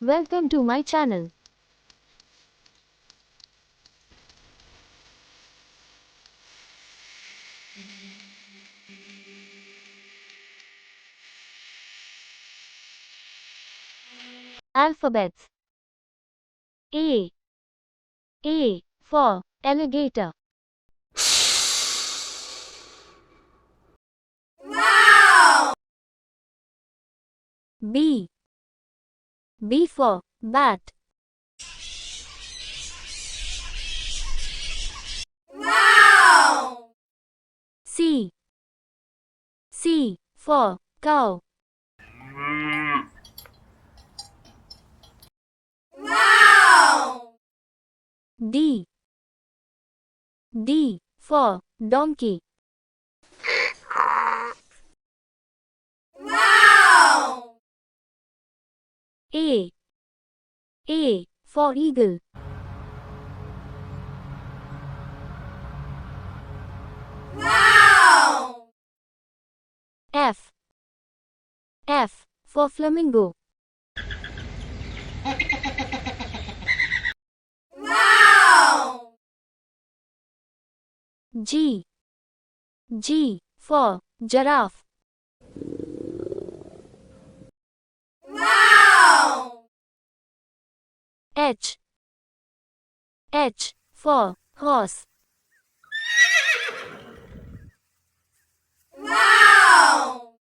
Welcome to my channel. Alphabets. A. A for alligator. Wow! B. B for bat. Wow! C. C for cow. Wow! D. D for donkey. Wow! A. A for eagle. Wow! F. F for flamingo. Wow! G. G for giraffe. Wow! H. H for horse. Wow!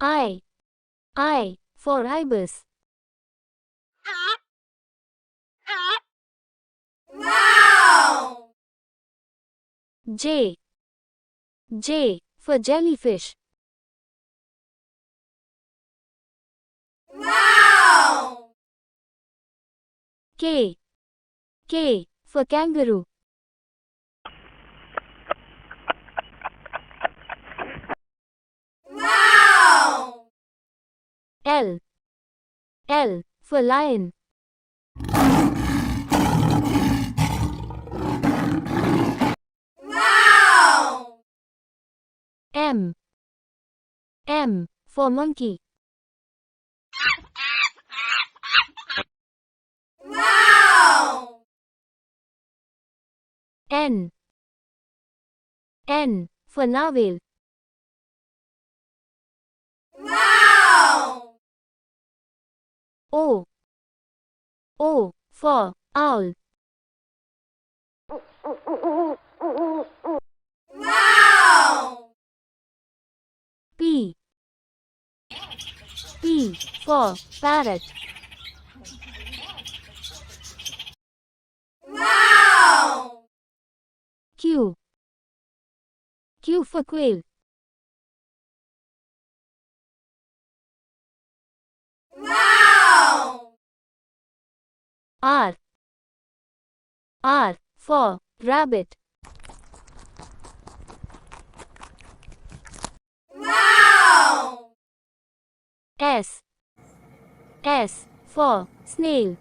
I. I for ibis. Wow! J. J for jellyfish. Wow! K. K for kangaroo. Wow! L. L for lion. Wow! M. M for monkey. Wow! N. N for narwhal. Wow! O. O for owl. Wow! P. P for parrot. Wow! Q. Q for quail. Wow! R. R for rabbit. Wow! S. S for snail.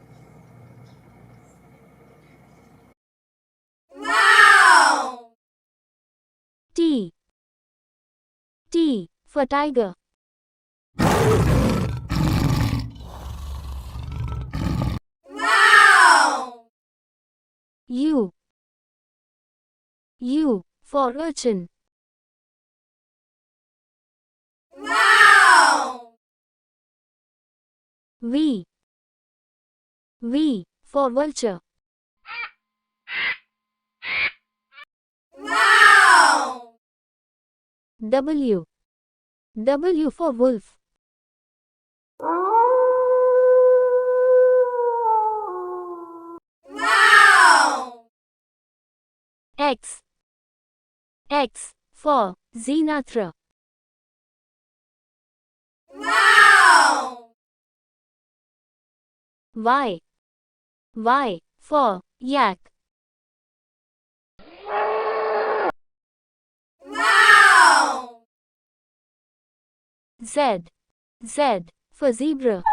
Wow! T. T for tiger. Wow! U. U for urchin. Wow! V. V for vulture. Wow! W. W for wolf. Wow! X. X for zenithra. Wow! Y. Y for yak. Wow! Z. Z for zebra.